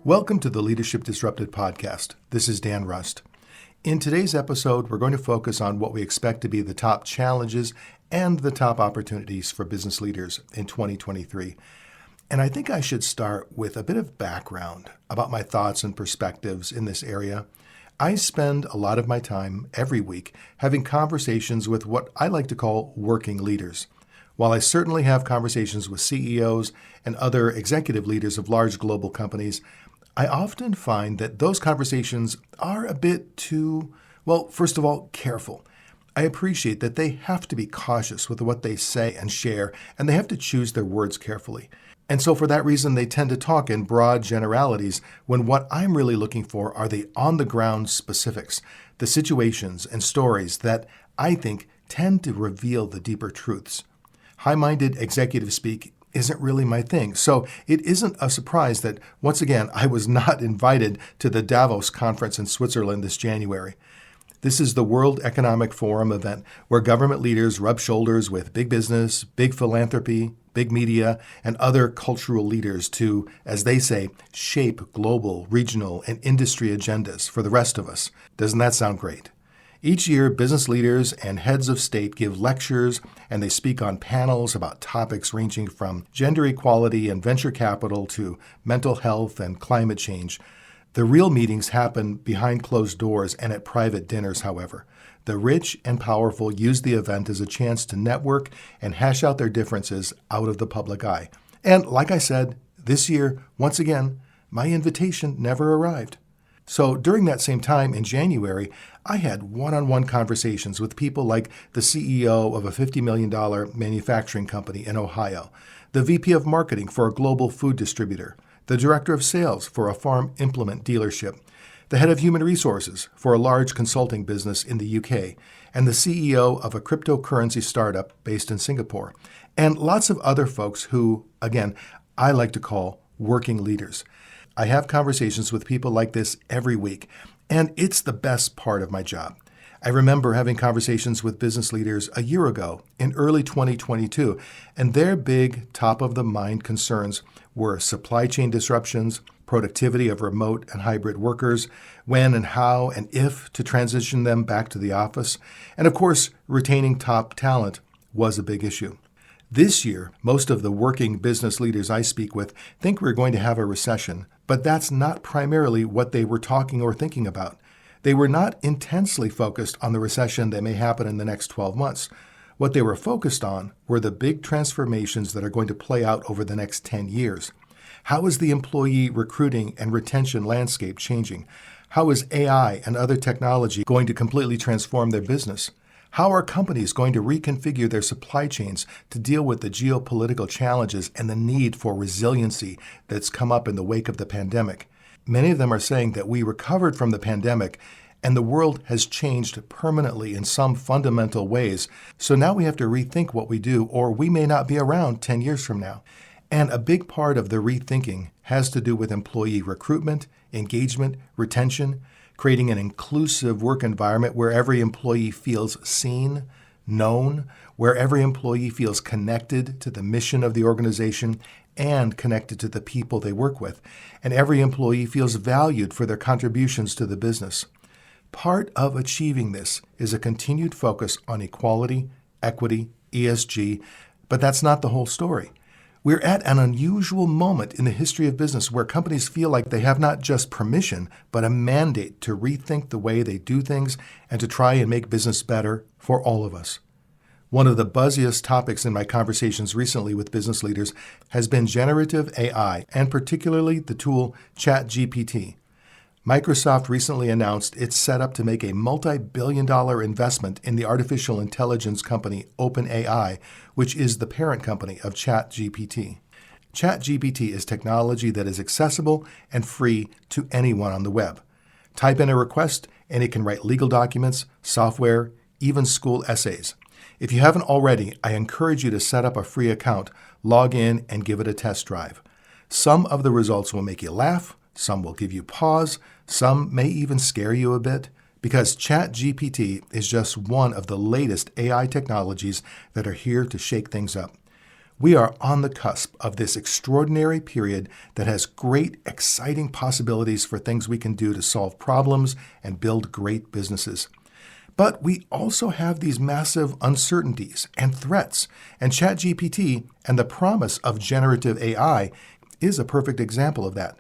Welcome to the Leadership Disrupted podcast. This is Dan Rust. In today's episode, we're going to focus on what we expect to be the top challenges and the top opportunities for business leaders in 2023. And I think I should start with a bit of background about my thoughts and perspectives in this area. I spend a lot of my time every week having conversations with what I like to call working leaders. While I certainly have conversations with CEOs and other executive leaders of large global companies, I often find that those conversations are a bit too, first of all, careful. I appreciate that they have to be cautious with what they say and share, and they have to choose their words carefully. And so for that reason, they tend to talk in broad generalities when what I'm really looking for are the on-the-ground specifics, the situations and stories that I think tend to reveal the deeper truths. High-minded executive speak isn't really my thing. So it isn't a surprise that, once again, I was not invited to the Davos conference in Switzerland this January. This is the World Economic Forum event where government leaders rub shoulders with big business, big philanthropy, big media, and other cultural leaders to, as they say, shape global, regional, and industry agendas for the rest of us. Doesn't that sound great? Each year, business leaders and heads of state give lectures and they speak on panels about topics ranging from gender equality and venture capital to mental health and climate change. The real meetings happen behind closed doors and at private dinners, however. The rich and powerful use the event as a chance to network and hash out their differences out of the public eye. And like I said, this year, once again, my invitation never arrived. So during that same time in January, I had one-on-one conversations with people like the CEO of a $50 million manufacturing company in Ohio, the VP of marketing for a global food distributor, the director of sales for a farm implement dealership, the head of human resources for a large consulting business in the UK, and the CEO of a cryptocurrency startup based in Singapore, and lots of other folks who, again, I like to call working leaders. I have conversations with people like this every week, and it's the best part of my job. I remember having conversations with business leaders a year ago in early 2022, and their big top-of-the-mind concerns were supply chain disruptions, productivity of remote and hybrid workers, when and how and if to transition them back to the office, and of course, retaining top talent was a big issue. This year, most of the working business leaders I speak with think we're going to have a recession, but that's not primarily what they were talking or thinking about. They were not intensely focused on the recession that may happen in the next 12 months. What they were focused on were the big transformations that are going to play out over the next 10 years. How is the employee recruiting and retention landscape changing? How is AI and other technology going to completely transform their business? How are companies going to reconfigure their supply chains to deal with the geopolitical challenges and the need for resiliency that's come up in the wake of the pandemic? Many of them are saying that we recovered from the pandemic and the world has changed permanently in some fundamental ways. So now we have to rethink what we do, or we may not be around 10 years from now. And a big part of the rethinking has to do with employee recruitment, engagement, retention, creating an inclusive work environment where every employee feels seen, known, where every employee feels connected to the mission of the organization and connected to the people they work with, and every employee feels valued for their contributions to the business. Part of achieving this is a continued focus on equality, equity, ESG, but that's not the whole story. We're at an unusual moment in the history of business where companies feel like they have not just permission, but a mandate to rethink the way they do things and to try and make business better for all of us. One of the buzziest topics in my conversations recently with business leaders has been generative AI, and particularly the tool ChatGPT. Microsoft recently announced it's set up to make a multi-billion-dollar investment in the artificial intelligence company OpenAI, which is the parent company of ChatGPT. ChatGPT is technology that is accessible and free to anyone on the web. Type in a request, and it can write legal documents, software, even school essays. If you haven't already, I encourage you to set up a free account, log in, and give it a test drive. Some of the results will make you laugh, some will give you pause, some may even scare you a bit, because ChatGPT is just one of the latest AI technologies that are here to shake things up. We are on the cusp of this extraordinary period that has great, exciting possibilities for things we can do to solve problems and build great businesses. But we also have these massive uncertainties and threats, and ChatGPT and the promise of generative AI is a perfect example of that.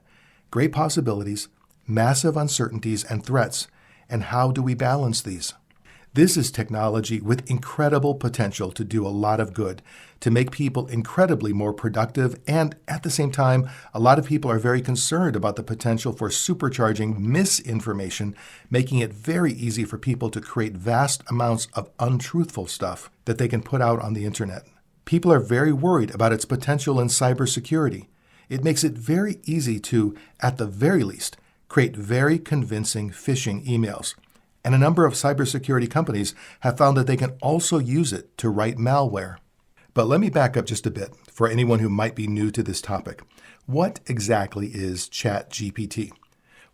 Great possibilities, massive uncertainties and threats, and how do we balance these? This is technology with incredible potential to do a lot of good, to make people incredibly more productive, and at the same time, a lot of people are very concerned about the potential for supercharging misinformation, making it very easy for people to create vast amounts of untruthful stuff that they can put out on the internet. People are very worried about its potential in cybersecurity. It makes it very easy to, at the very least, create very convincing phishing emails. And a number of cybersecurity companies have found that they can also use it to write malware. But let me back up just a bit for anyone who might be new to this topic. What exactly is ChatGPT?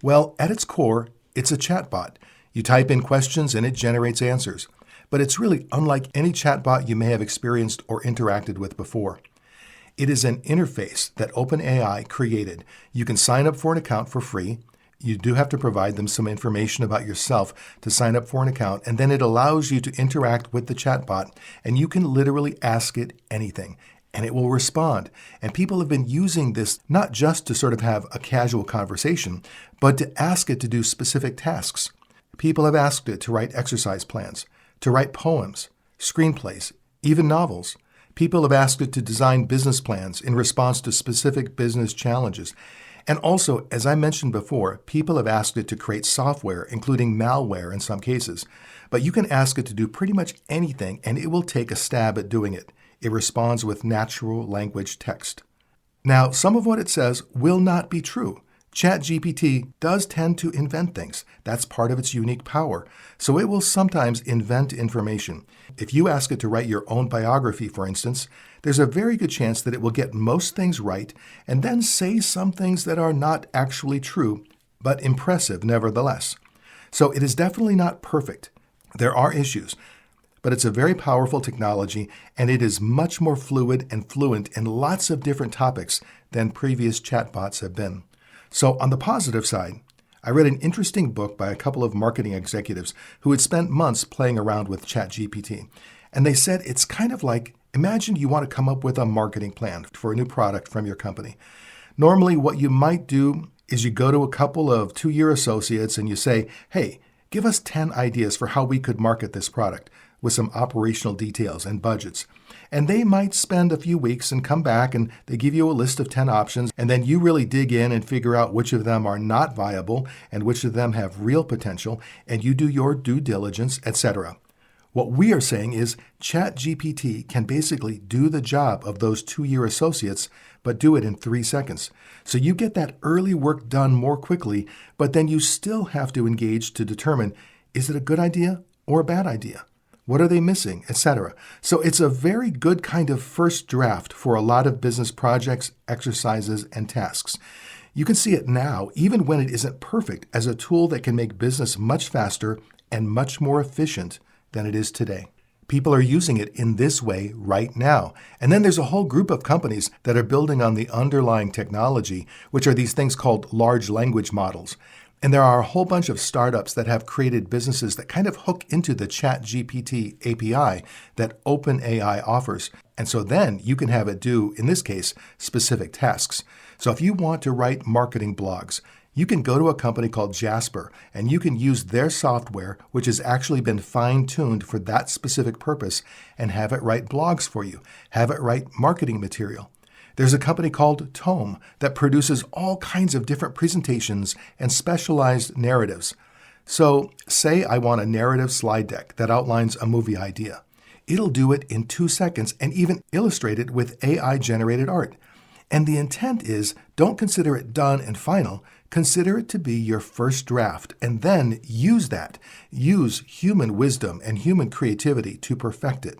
Well, at its core, it's a chatbot. You type in questions and it generates answers. But it's really unlike any chatbot you may have experienced or interacted with before. It is an interface that OpenAI created. You can sign up for an account for free. You do have to provide them some information about yourself to sign up for an account, and then it allows you to interact with the chatbot, and you can literally ask it anything, and it will respond. And people have been using this not just to sort of have a casual conversation, but to ask it to do specific tasks. People have asked it to write exercise plans, to write poems, screenplays, even novels. People have asked it to design business plans in response to specific business challenges. And also, as I mentioned before, people have asked it to create software, including malware in some cases. But you can ask it to do pretty much anything, and it will take a stab at doing it. It responds with natural language text. Now, some of what it says will not be true. ChatGPT does tend to invent things. That's part of its unique power. So it will sometimes invent information. If you ask it to write your own biography, for instance, there's a very good chance that it will get most things right and then say some things that are not actually true, but impressive nevertheless. So it is definitely not perfect. There are issues, but it's a very powerful technology, and it is much more fluid and fluent in lots of different topics than previous chatbots have been. So on the positive side, I read an interesting book by a couple of marketing executives who had spent months playing around with ChatGPT. And they said it's kind of like, imagine you want to come up with a marketing plan for a new product from your company. Normally, what you might do is you go to a couple of two-year associates and you say, hey, give us 10 ideas for how we could market this product with some operational details and budgets. And they might spend a few weeks and come back and they give you a list of 10 options, and then you really dig in and figure out which of them are not viable and which of them have real potential, and you do your due diligence, etc. What we are saying is ChatGPT can basically do the job of those two-year associates, but do it in 3 seconds. So you get that early work done more quickly, but then you still have to engage to determine, is it a good idea or a bad idea? What are they missing, etc. So it's a very good kind of first draft for a lot of business projects, exercises, and tasks. You can see it now, even when it isn't perfect, as a tool that can make business much faster and much more efficient than it is today. People are using it in this way right now. And then there's a whole group of companies that are building on the underlying technology, which are these things called large language models. And there are a whole bunch of startups that have created businesses that kind of hook into the ChatGPT API that OpenAI offers. And so then you can have it do, in this case, specific tasks. So if you want to write marketing blogs, you can go to a company called Jasper, and you can use their software, which has actually been fine-tuned for that specific purpose, and have it write blogs for you, have it write marketing material. There's a company called Tome that produces all kinds of different presentations and specialized narratives. So say I want a narrative slide deck that outlines a movie idea. It'll do it in 2 seconds and even illustrate it with AI-generated art. And the intent is, don't consider it done and final. Consider it to be your first draft, and then use that. Use human wisdom and human creativity to perfect it.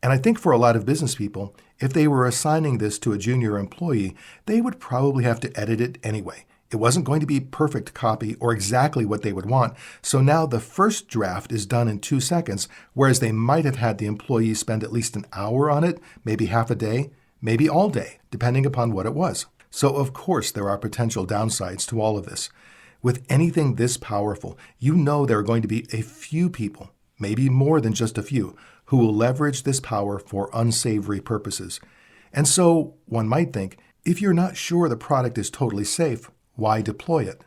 And I think for a lot of business people, if they were assigning this to a junior employee, they would probably have to edit it anyway. It It wasn't going to be perfect copy or exactly what they would want, so now the first draft is done in 2 seconds, whereas they might have had the employees spend at least an hour on it, maybe half a day, maybe all day, depending upon what it was. So of course there are potential downsides to all of this. With anything this powerful, you know there are going to be a few people, maybe more than just a few, who will leverage this power for unsavory purposes. And so one might think, if you're not sure the product is totally safe, why deploy it?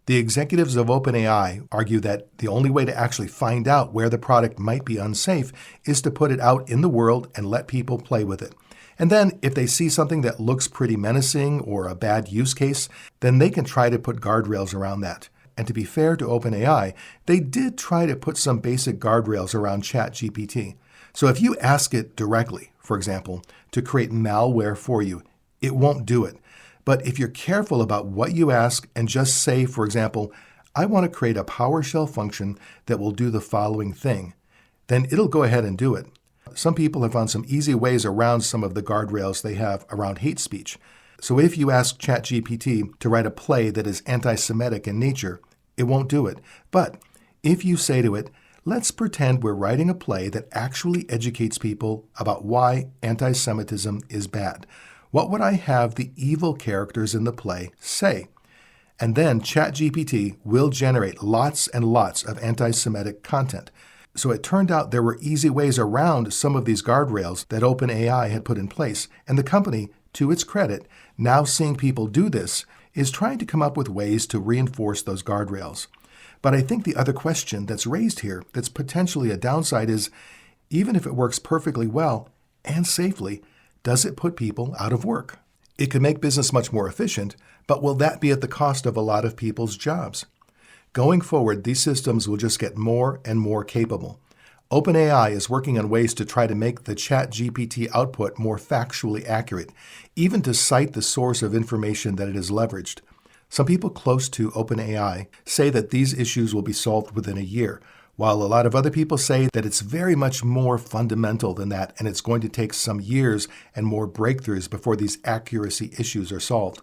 The executives of OpenAI argue that the only way to actually find out where the product might be unsafe is to put it out in the world and let people play with it. And then if they see something that looks pretty menacing or a bad use case, then they can try to put guardrails around that. And to be fair to OpenAI, they did try to put some basic guardrails around ChatGPT. So if you ask it directly, for example, to create malware for you, it won't do it. But if you're careful about what you ask and just say, for example, I want to create a PowerShell function that will do the following thing, then it'll go ahead and do it. Some people have found some easy ways around some of the guardrails they have around hate speech. So if you ask ChatGPT to write a play that is anti-Semitic in nature, it won't do it. But if you say to it, let's pretend we're writing a play that actually educates people about why anti-Semitism is bad, what would I have the evil characters in the play say? And then ChatGPT will generate lots and lots of anti-Semitic content. So it turned out there were easy ways around some of these guardrails that OpenAI had put in place, and the company, to its credit, now seeing people do this, is trying to come up with ways to reinforce those guardrails. But I think the other question that's raised here that's potentially a downside is, even if it works perfectly well and safely, does it put people out of work? It could make business much more efficient, but will that be at the cost of a lot of people's jobs? Going forward, these systems will just get more and more capable. OpenAI is working on ways to try to make the ChatGPT output more factually accurate, even to cite the source of information that it has leveraged. Some people close to OpenAI say that these issues will be solved within a year, while a lot of other people say that it's very much more fundamental than that, and it's going to take some years and more breakthroughs before these accuracy issues are solved.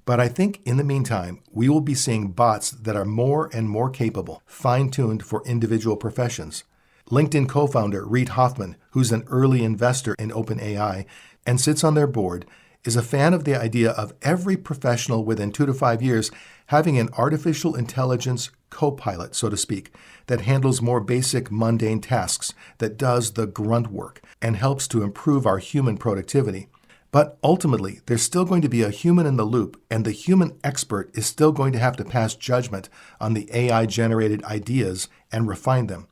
But I think in the meantime, we will be seeing bots that are more and more capable, fine-tuned for individual professions. LinkedIn co-founder Reid Hoffman, who's an early investor in OpenAI and sits on their board, is a fan of the idea of every professional within 2 to 5 years having an artificial intelligence co-pilot, so to speak, that handles more basic mundane tasks, that does the grunt work, and helps to improve our human productivity. But ultimately, there's still going to be a human in the loop, and the human expert is still going to have to pass judgment on the AI-generated ideas and refine them.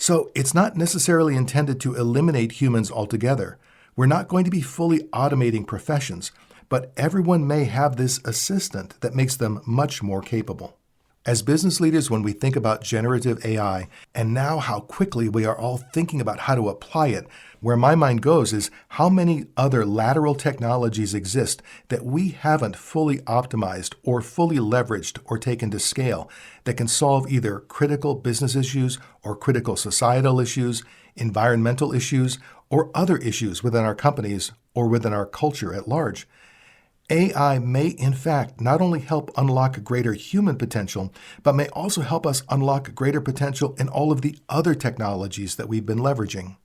So it's not necessarily intended to eliminate humans altogether. We're not going to be fully automating professions, but everyone may have this assistant that makes them much more capable. As business leaders, when we think about generative AI, and now how quickly we are all thinking about how to apply it, where my mind goes is how many other lateral technologies exist that we haven't fully optimized or fully leveraged or taken to scale that can solve either critical business issues or critical societal issues, environmental issues, or other issues within our companies or within our culture at large. AI may, in fact, not only help unlock greater human potential, but may also help us unlock greater potential in all of the other technologies that we've been leveraging.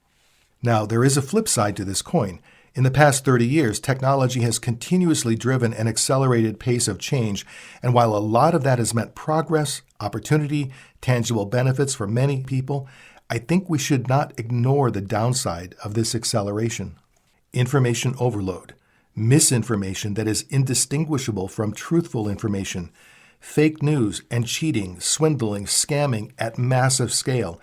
Now, there is a flip side to this coin. In the past 30 years, technology has continuously driven an accelerated pace of change, and while a lot of that has meant progress, opportunity, tangible benefits for many people, I think we should not ignore the downside of this acceleration. Information overload. Misinformation that is indistinguishable from truthful information, fake news and cheating, swindling, scamming at massive scale,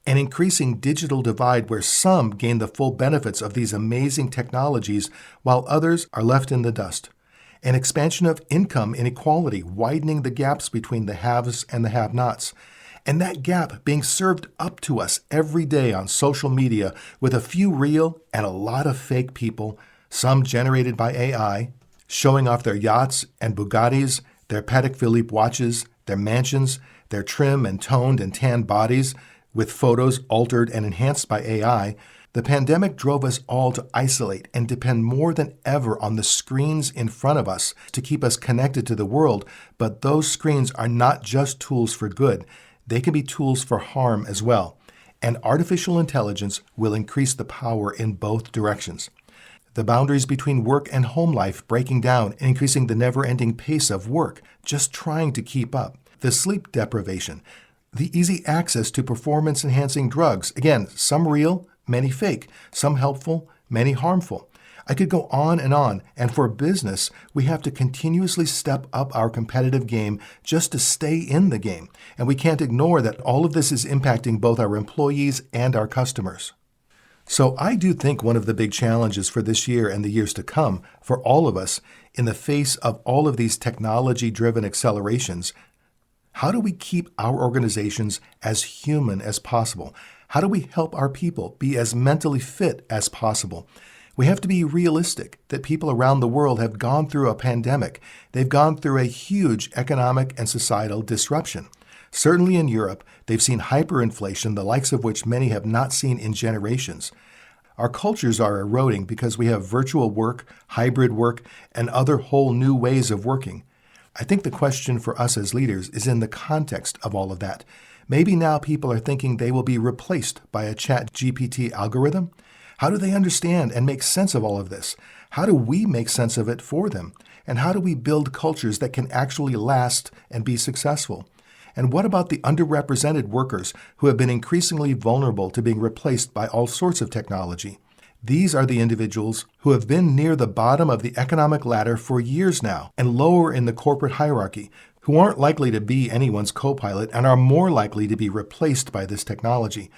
an increasing digital divide where some gain the full benefits of these amazing technologies while others are left in the dust, an expansion of income inequality widening the gaps between the haves and the have-nots, and that gap being served up to us every day on social media with a few real and a lot of fake people, some generated by AI, showing off their yachts and Bugattis, their Patek Philippe watches, their mansions, their trim and toned and tanned bodies, with photos altered and enhanced by AI, The pandemic drove us all to isolate and depend more than ever on the screens in front of us to keep us connected to the world, but those screens are not just tools for good. They can be tools for harm as well. And artificial intelligence will increase the power in both directions. The boundaries between work and home life breaking down, increasing the never-ending pace of work, just trying to keep up. The sleep deprivation, the easy access to performance-enhancing drugs, again, some real, many fake, some helpful, many harmful. I could go on, and for business, we have to continuously step up our competitive game just to stay in the game, and we can't ignore that all of this is impacting both our employees and our customers. So I do think one of the big challenges for this year and the years to come for all of us in the face of all of these technology-driven accelerations, how do we keep our organizations as human as possible? How do we help our people be as mentally fit as possible? We have to be realistic that people around the world have gone through a pandemic. They've gone through a huge economic and societal disruption. Certainly in Europe, they've seen hyperinflation, the likes of which many have not seen in generations. Our cultures are eroding because we have virtual work, hybrid work, and other whole new ways of working. I think the question for us as leaders is in the context of all of that. Maybe now people are thinking they will be replaced by a ChatGPT algorithm. How do they understand and make sense of all of this? How do we make sense of it for them? And how do we build cultures that can actually last and be successful? And what about the underrepresented workers who have been increasingly vulnerable to being replaced by all sorts of technology? These are the individuals who have been near the bottom of the economic ladder for years now and lower in the corporate hierarchy, who aren't likely to be anyone's co-pilot and are more likely to be replaced by this technology.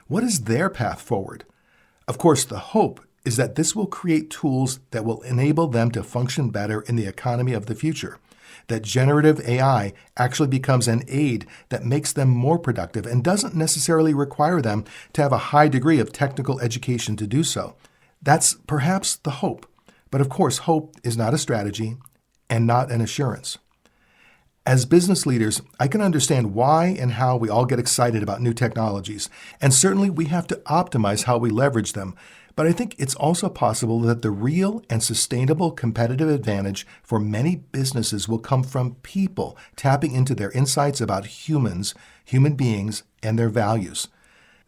What is their path forward? Of course, the hope is that this will create tools that will enable them to function better in the economy of the future, that generative AI actually becomes an aid that makes them more productive and doesn't necessarily require them to have a high degree of technical education to do so. That's perhaps the hope. But of course, hope is not a strategy and not an assurance. As business leaders, I can understand why and how we all get excited about new technologies, and certainly we have to optimize how we leverage them. But I think it's also possible that the real and sustainable competitive advantage for many businesses will come from people tapping into their insights about humans, human beings, and their values.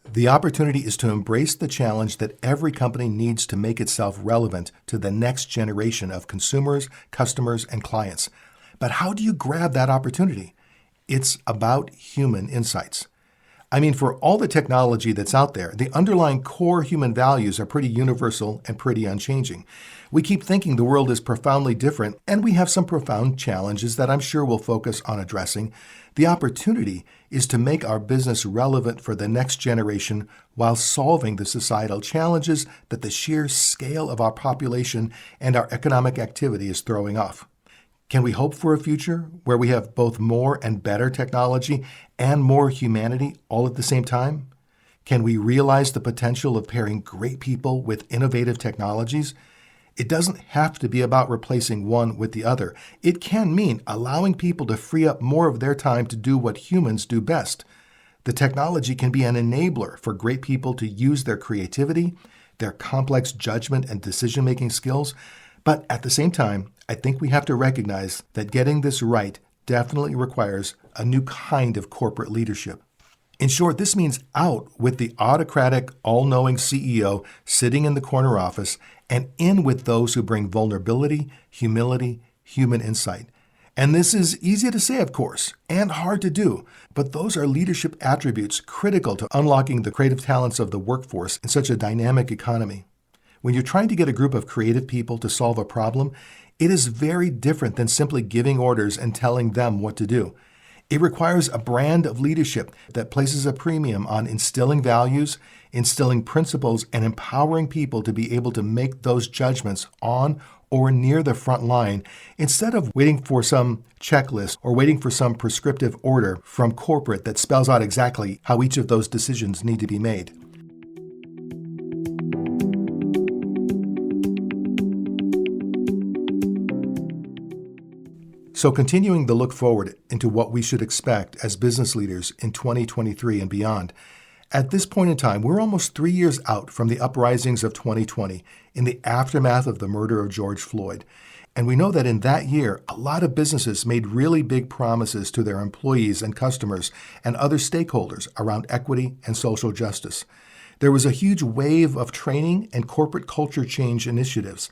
The opportunity is to embrace the challenge that every company needs to make itself relevant to the next generation of consumers, customers, and clients. But how do you grab that opportunity? It's about human insights. I mean, for all the technology that's out there, the underlying core human values are pretty universal and pretty unchanging. We keep thinking the world is profoundly different, and we have some profound challenges that I'm sure we'll focus on addressing. The opportunity is to make our business relevant for the next generation while solving the societal challenges that the sheer scale of our population and our economic activity is throwing off. Can we hope for a future where we have both more and better technology and more humanity all at the same time? Can we realize the potential of pairing great people with innovative technologies? It doesn't have to be about replacing one with the other. It can mean allowing people to free up more of their time to do what humans do best. The technology can be an enabler for great people to use their creativity, their complex judgment and decision-making skills, but at the same time, I think we have to recognize that getting this right definitely requires a new kind of corporate leadership. In short, this means out with the autocratic, all-knowing CEO sitting in the corner office and in with those who bring vulnerability, humility, human insight. And this is easy to say, of course, and hard to do, but those are leadership attributes critical to unlocking the creative talents of the workforce in such a dynamic economy. When you're trying to get a group of creative people to solve a problem, it is very different than simply giving orders and telling them what to do. It requires a brand of leadership that places a premium on instilling values, instilling principles, and empowering people to be able to make those judgments on or near the front line instead of waiting for some checklist or waiting for some prescriptive order from corporate that spells out exactly how each of those decisions need to be made. So continuing the look forward into what we should expect as business leaders in 2023 and beyond, At this point in time, we're almost 3 years out from the uprisings of 2020 in the aftermath of the murder of George Floyd. And we know that in that year, a lot of businesses made really big promises to their employees and customers and other stakeholders around equity and social justice. There was a huge wave of training and corporate culture change initiatives.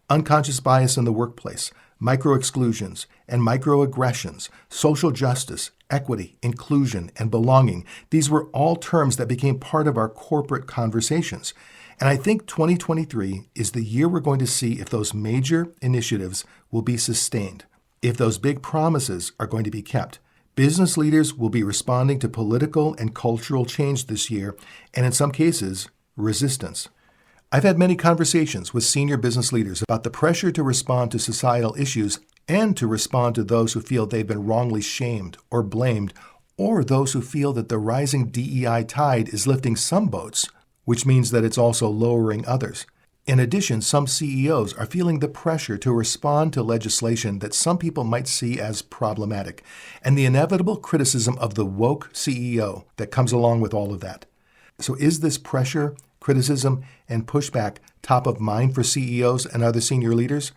Unconscious bias in the workplace, micro-exclusions and microaggressions, social justice, equity, inclusion, and belonging. These were all terms that became part of our corporate conversations. And I think 2023 is the year we're going to see if those major initiatives will be sustained, if those big promises are going to be kept. Business leaders will be responding to political and cultural change this year, and in some cases, resistance. I've had many conversations with senior business leaders about the pressure to respond to societal issues and to respond to those who feel they've been wrongly shamed or blamed, or those who feel that the rising DEI tide is lifting some boats, which means that it's also lowering others. In addition, some CEOs are feeling the pressure to respond to legislation that some people might see as problematic, and the inevitable criticism of the woke CEO that comes along with all of that. So is this pressure, criticism, and pushback top of mind for CEOs and other senior leaders?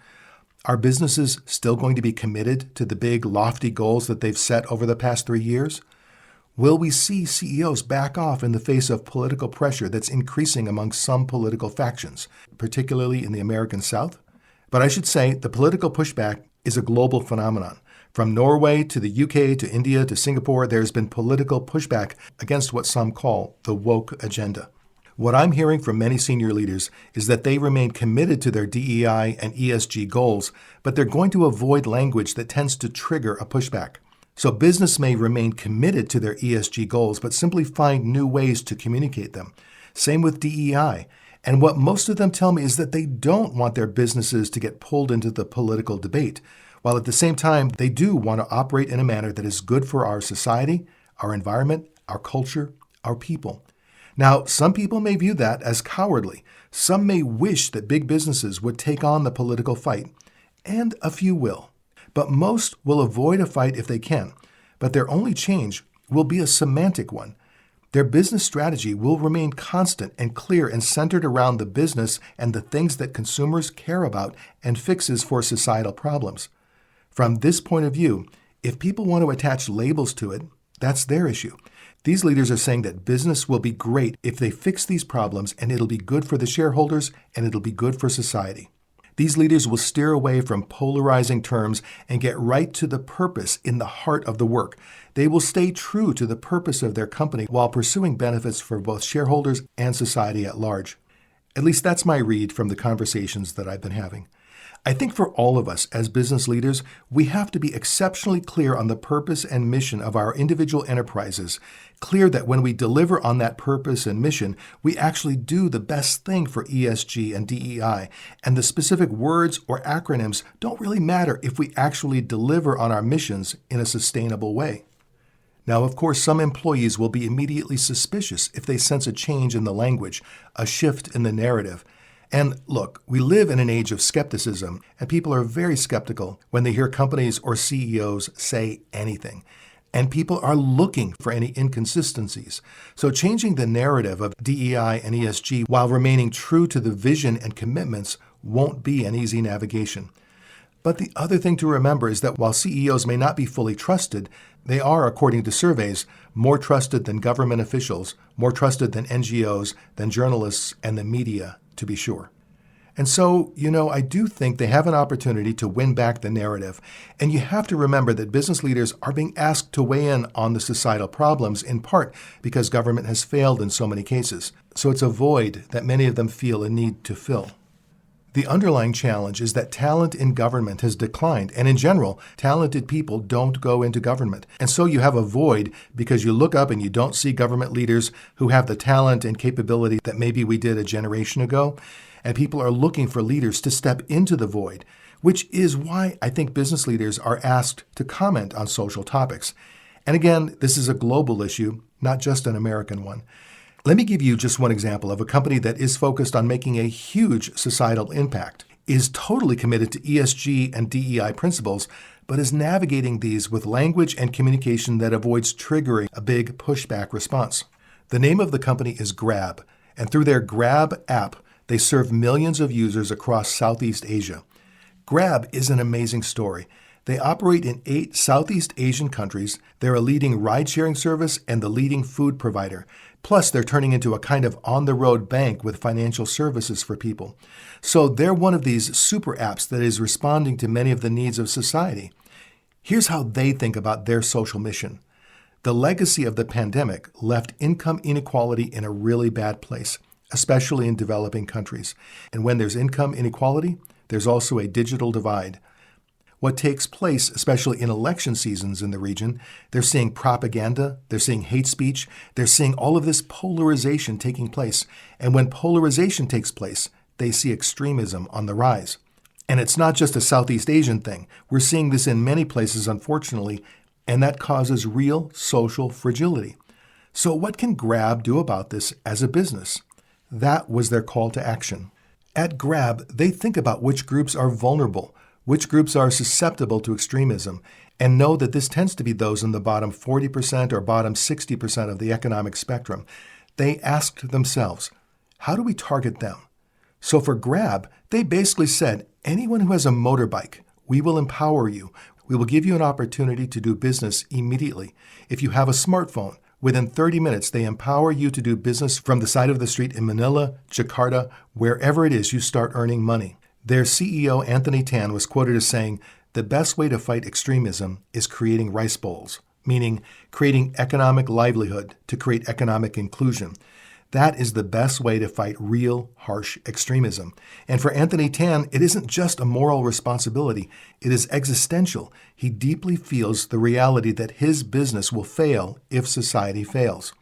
Are businesses still going to be committed to the big, lofty goals that they've set over the past 3 years? Will we see CEOs back off in the face of political pressure that's increasing among some political factions, particularly in the American South? But I should say the political pushback is a global phenomenon. From Norway to the UK to India to Singapore, there's been political pushback against what some call the woke agenda. What I'm hearing from many senior leaders is that they remain committed to their DEI and ESG goals, but they're going to avoid language that tends to trigger a pushback. So business may remain committed to their ESG goals, but simply find new ways to communicate them. Same with DEI. And what most of them tell me is that they don't want their businesses to get pulled into the political debate, while at the same time, they do want to operate in a manner that is good for our society, our environment, our culture, our people. Now, some people may view that as cowardly. Some may wish that big businesses would take on the political fight, and a few will. But most will avoid a fight if they can. But their only change will be a semantic one. Their business strategy will remain constant and clear and centered around the business and the things that consumers care about and fixes for societal problems. From this point of view, if people want to attach labels to it, that's their issue. These leaders are saying that business will be great if they fix these problems, and it'll be good for the shareholders and it'll be good for society. These leaders will steer away from polarizing terms and get right to the purpose in the heart of the work. They will stay true to the purpose of their company while pursuing benefits for both shareholders and society at large. At least that's my read from the conversations that I've been having. I think for all of us as business leaders, we have to be exceptionally clear on the purpose and mission of our individual enterprises, clear that when we deliver on that purpose and mission, we actually do the best thing for ESG and DEI, and the specific words or acronyms don't really matter if we actually deliver on our missions in a sustainable way. Now, of course, some employees will be immediately suspicious if they sense a change in the language, a shift in the narrative. And look, we live in an age of skepticism, and people are very skeptical when they hear companies or CEOs say anything. And people are looking for any inconsistencies. So changing the narrative of DEI and ESG while remaining true to the vision and commitments won't be an easy navigation. But the other thing to remember is that while CEOs may not be fully trusted, they are, according to surveys, more trusted than government officials, more trusted than NGOs, than journalists, and the media, to be sure. And so, I do think they have an opportunity to win back the narrative. And you have to remember that business leaders are being asked to weigh in on the societal problems, in part because government has failed in so many cases. So it's a void that many of them feel a need to fill. The underlying challenge is that talent in government has declined, and in general, talented people don't go into government. And so you have a void because you look up and you don't see government leaders who have the talent and capability that maybe we did a generation ago, and people are looking for leaders to step into the void, which is why I think business leaders are asked to comment on social topics. And again, this is a global issue, not just an American one. Let me give you just one example of a company that is focused on making a huge societal impact, is totally committed to ESG and DEI principles, but is navigating these with language and communication that avoids triggering a big pushback response. The name of the company is Grab, and through their Grab app, they serve millions of users across Southeast Asia. Grab is an amazing story. They operate in 8 Southeast Asian countries. They're a leading ride-sharing service and the leading food provider. Plus, they're turning into a kind of on-the-road bank with financial services for people. So they're one of these super apps that is responding to many of the needs of society. Here's how they think about their social mission. The legacy of the pandemic left income inequality in a really bad place, especially in developing countries. And when there's income inequality, there's also a digital divide. What takes place, especially in election seasons in the region, they're seeing propaganda, they're seeing hate speech, they're seeing all of this polarization taking place. And when polarization takes place, they see extremism on the rise. And it's not just a Southeast Asian thing. We're seeing this in many places, unfortunately, and that causes real social fragility. So what can Grab do about this as a business? That was their call to action. At Grab, they think about which groups are vulnerable, which groups are susceptible to extremism, and know that this tends to be those in the bottom 40% or bottom 60% of the economic spectrum. They asked themselves, how do we target them? So for Grab, they basically said, anyone who has a motorbike, we will empower you. We will give you an opportunity to do business immediately. If you have a smartphone, within 30 minutes, they empower you to do business from the side of the street in Manila, Jakarta, wherever it is you start earning money. Their CEO, Anthony Tan, was quoted as saying, the best way to fight extremism is creating rice bowls, meaning creating economic livelihood to create economic inclusion. That is the best way to fight real, harsh extremism. And for Anthony Tan, it isn't just a moral responsibility, it is existential. He deeply feels the reality that his business will fail if society fails.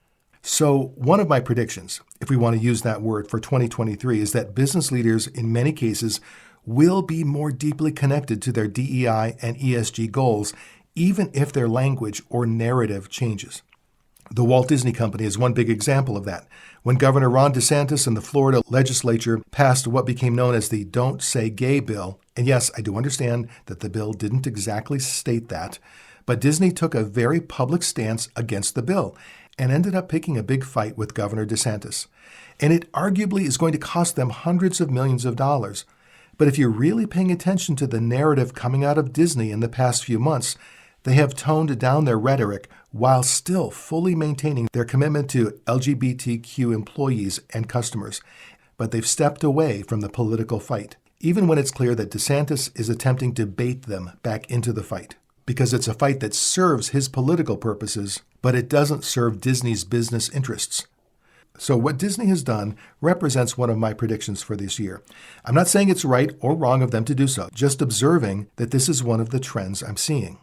So one of my predictions, if we want to use that word, for 2023 is that business leaders, in many cases, will be more deeply connected to their DEI and ESG goals, even if their language or narrative changes. The Walt Disney Company is one big example of that. When Governor Ron DeSantis and the Florida legislature passed what became known as the Don't Say Gay bill, and yes, I do understand that the bill didn't exactly state that, but Disney took a very public stance against the bill and ended up picking a big fight with Governor DeSantis. And it arguably is going to cost them hundreds of millions of dollars. But if you're really paying attention to the narrative coming out of Disney in the past few months, they have toned down their rhetoric while still fully maintaining their commitment to LGBTQ employees and customers. But they've stepped away from the political fight, even when it's clear that DeSantis is attempting to bait them back into the fight, because it's a fight that serves his political purposes, but it doesn't serve Disney's business interests. So what Disney has done represents one of my predictions for this year. I'm not saying it's right or wrong of them to do so, just observing that this is one of the trends I'm seeing.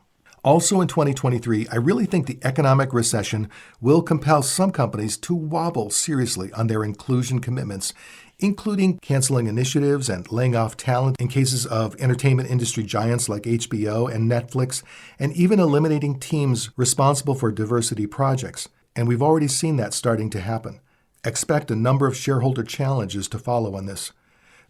Also in 2023, I really think the economic recession will compel some companies to wobble seriously on their inclusion commitments, including canceling initiatives and laying off talent in cases of entertainment industry giants like HBO and Netflix, and even eliminating teams responsible for diversity projects. And we've already seen that starting to happen. Expect a number of shareholder challenges to follow on this.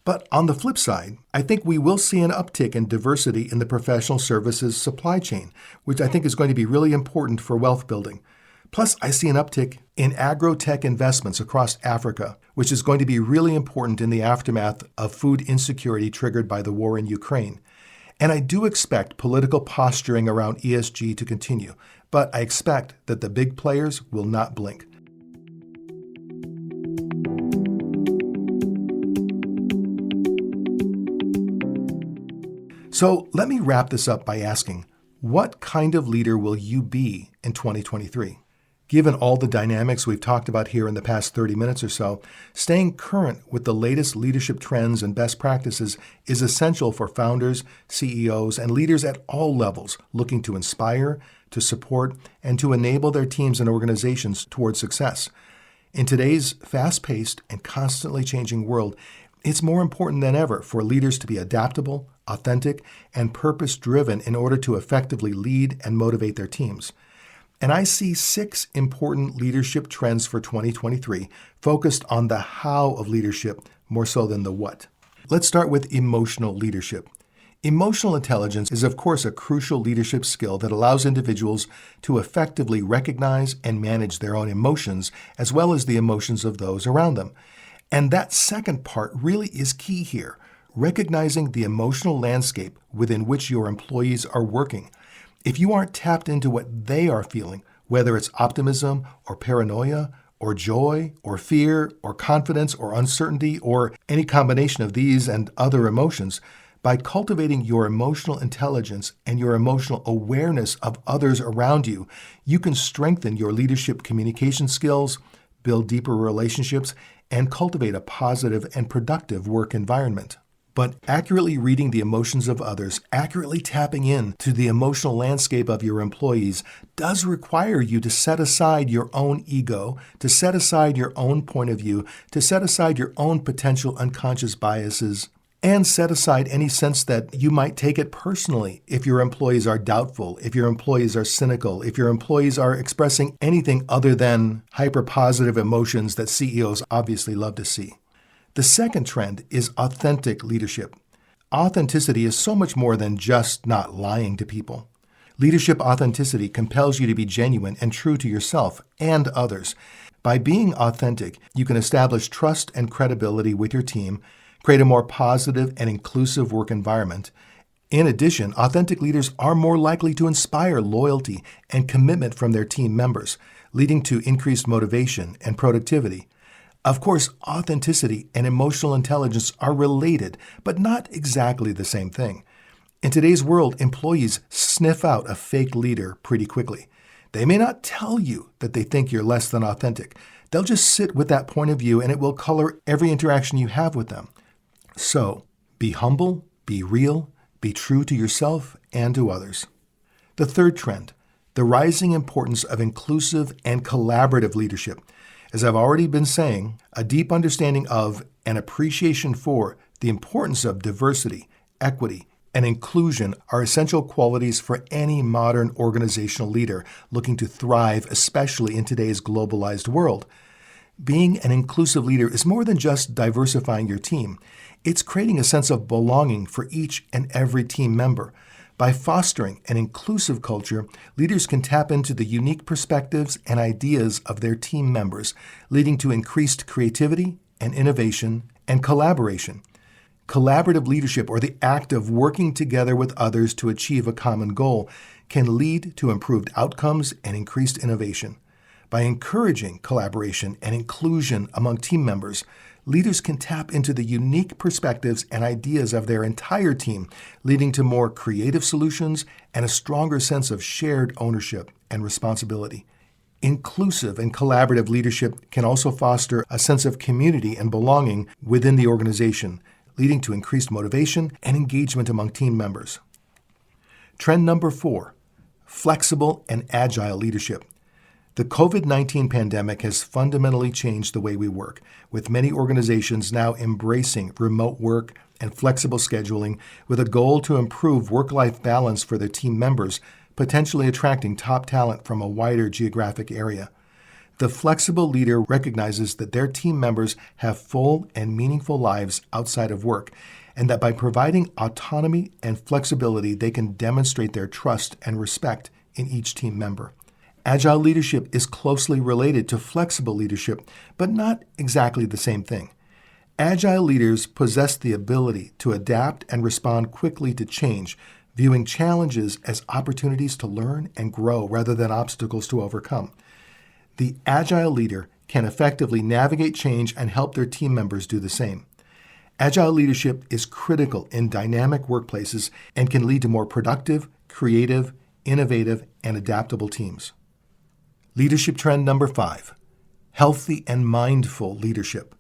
But on the flip side, I think we will see an uptick in diversity in the professional services supply chain, which I think is going to be really important for wealth building. Plus, I see an uptick in agro-tech investments across Africa, which is going to be really important in the aftermath of food insecurity triggered by the war in Ukraine. And I do expect political posturing around ESG to continue, but I expect that the big players will not blink. So let me wrap this up by asking, what kind of leader will you be in 2023? Given all the dynamics we've talked about here in the past 30 minutes or so, staying current with the latest leadership trends and best practices is essential for founders, CEOs, and leaders at all levels looking to inspire, to support, and to enable their teams and organizations towards success. In today's fast-paced and constantly changing world, it's more important than ever for leaders to be adaptable, authentic, and purpose-driven in order to effectively lead and motivate their teams. And I see 6 important leadership trends for 2023 focused on the how of leadership more so than the what. Let's start with emotional leadership. Emotional intelligence is, of course, a crucial leadership skill that allows individuals to effectively recognize and manage their own emotions as well as the emotions of those around them. And that second part really is key here, recognizing the emotional landscape within which your employees are working. If you aren't tapped into what they are feeling, whether it's optimism or paranoia or joy or fear or confidence or uncertainty or any combination of these and other emotions, by cultivating your emotional intelligence and your emotional awareness of others around you, you can strengthen your leadership communication skills, build deeper relationships, and cultivate a positive and productive work environment. But accurately reading the emotions of others, accurately tapping into the emotional landscape of your employees, does require you to set aside your own ego, to set aside your own point of view, to set aside your own potential unconscious biases, and set aside any sense that you might take it personally if your employees are doubtful, if your employees are cynical, if your employees are expressing anything other than hyper-positive emotions that CEOs obviously love to see. The second trend is authentic leadership. Authenticity is so much more than just not lying to people. Leadership authenticity compels you to be genuine and true to yourself and others. By being authentic, you can establish trust and credibility with your team, create a more positive and inclusive work environment. In addition, authentic leaders are more likely to inspire loyalty and commitment from their team members, leading to increased motivation and productivity. Of course, authenticity and emotional intelligence are related, but not exactly the same thing. In today's world, employees sniff out a fake leader pretty quickly. They may not tell you that they think you're less than authentic. They'll just sit with that point of view and it will color every interaction you have with them. So, be humble, be real, be true to yourself and to others. The third trend, the rising importance of inclusive and collaborative leadership. As I've already been saying, a deep understanding of and appreciation for the importance of diversity, equity, and inclusion are essential qualities for any modern organizational leader looking to thrive, especially in today's globalized world. Being an inclusive leader is more than just diversifying your team. It's creating a sense of belonging for each and every team member. By fostering an inclusive culture, leaders can tap into the unique perspectives and ideas of their team members, leading to increased creativity and innovation and collaboration. Collaborative leadership, or the act of working together with others to achieve a common goal, can lead to improved outcomes and increased innovation. By encouraging collaboration and inclusion among team members, leaders can tap into the unique perspectives and ideas of their entire team, leading to more creative solutions and a stronger sense of shared ownership and responsibility. Inclusive and collaborative leadership can also foster a sense of community and belonging within the organization, leading to increased motivation and engagement among team members. Trend number 4, flexible and agile leadership. The COVID-19 pandemic has fundamentally changed the way we work, with many organizations now embracing remote work and flexible scheduling with a goal to improve work-life balance for their team members, potentially attracting top talent from a wider geographic area. The flexible leader recognizes that their team members have full and meaningful lives outside of work, and that by providing autonomy and flexibility, they can demonstrate their trust and respect in each team member. Agile leadership is closely related to flexible leadership, but not exactly the same thing. Agile leaders possess the ability to adapt and respond quickly to change, viewing challenges as opportunities to learn and grow rather than obstacles to overcome. The agile leader can effectively navigate change and help their team members do the same. Agile leadership is critical in dynamic workplaces and can lead to more productive, creative, innovative, and adaptable teams. Leadership trend number 5, healthy and mindful leadership.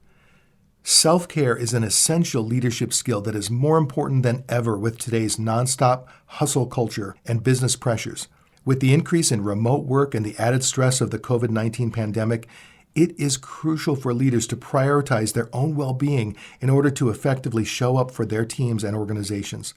Self-care is an essential leadership skill that is more important than ever with today's nonstop hustle culture and business pressures. With the increase in remote work and the added stress of the COVID-19 pandemic, it is crucial for leaders to prioritize their own well-being in order to effectively show up for their teams and organizations.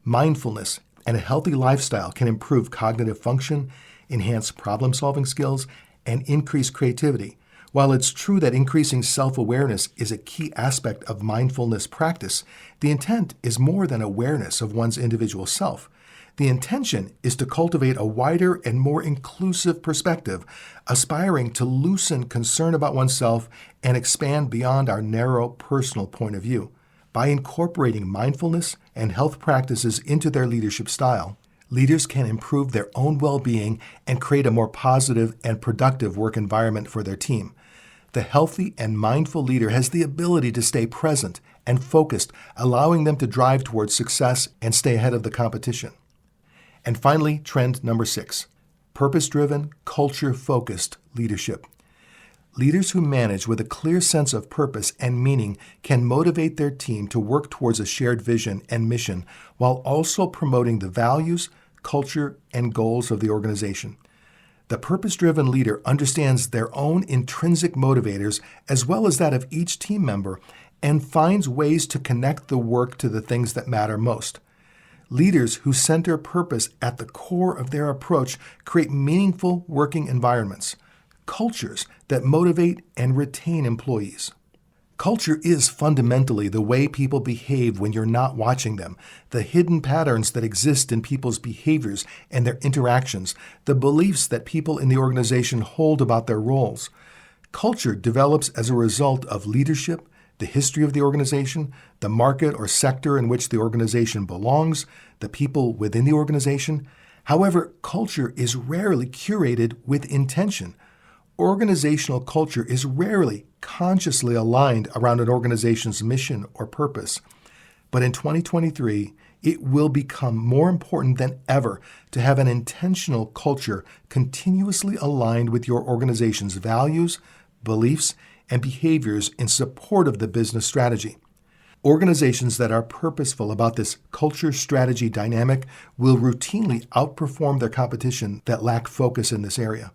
Mindfulness and a healthy lifestyle can improve cognitive function, enhance problem-solving skills, and increase creativity, While it's true that increasing self-awareness is a key aspect of mindfulness practice, the intent is more than awareness of one's individual self. The intention is to cultivate a wider and more inclusive perspective, aspiring to loosen concern about oneself and expand beyond our narrow personal point of view. By incorporating mindfulness and health practices into their leadership style, leaders can improve their own well-being and create a more positive and productive work environment for their team. The healthy and mindful leader has the ability to stay present and focused, allowing them to drive towards success and stay ahead of the competition. And finally, trend number 6, purpose-driven, culture-focused leadership. Leaders who manage with a clear sense of purpose and meaning can motivate their team to work towards a shared vision and mission while also promoting the values, culture, and goals of the organization. The purpose-driven leader understands their own intrinsic motivators as well as that of each team member and finds ways to connect the work to the things that matter most. Leaders who center purpose at the core of their approach create meaningful working environments, cultures that motivate and retain employees. Culture is fundamentally the way people behave when you're not watching them, the hidden patterns that exist in people's behaviors and their interactions, the beliefs that people in the organization hold about their roles. Culture develops as a result of leadership, the history of the organization, the market or sector in which the organization belongs, the people within the organization. However, culture is rarely curated with intention. Organizational culture is rarely consciously aligned around an organization's mission or purpose. But in 2023, it will become more important than ever to have an intentional culture continuously aligned with your organization's values, beliefs, and behaviors in support of the business strategy. Organizations that are purposeful about this culture strategy dynamic will routinely outperform their competition that lack focus in this area.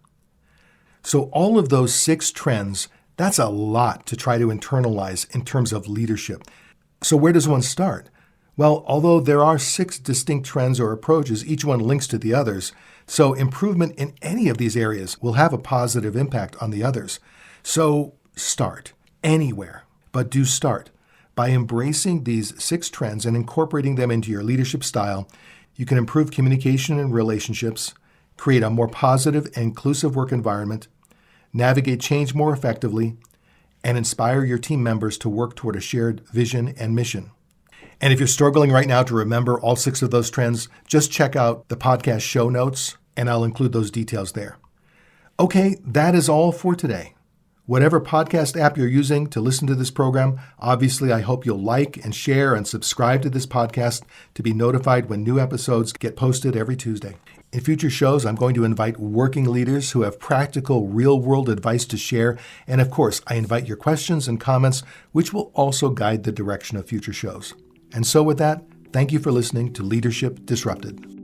So all of those 6 trends, that's a lot to try to internalize in terms of leadership. So where does one start? Well, although there are 6 distinct trends or approaches, each one links to the others, so improvement in any of these areas will have a positive impact on the others. So start anywhere, but do start. By embracing these 6 trends and incorporating them into your leadership style, you can improve communication and relationships, create a more positive and inclusive work environment, navigate change more effectively, and inspire your team members to work toward a shared vision and mission. And if you're struggling right now to remember all 6 of those trends, just check out the podcast show notes, and I'll include those details there. Okay, that is all for today. Whatever podcast app you're using to listen to this program, obviously I hope you'll like and share and subscribe to this podcast to be notified when new episodes get posted every Tuesday. In future shows, I'm going to invite working leaders who have practical, real-world advice to share, and of course, I invite your questions and comments, which will also guide the direction of future shows. And so with that, thank you for listening to Leadership Disrupted.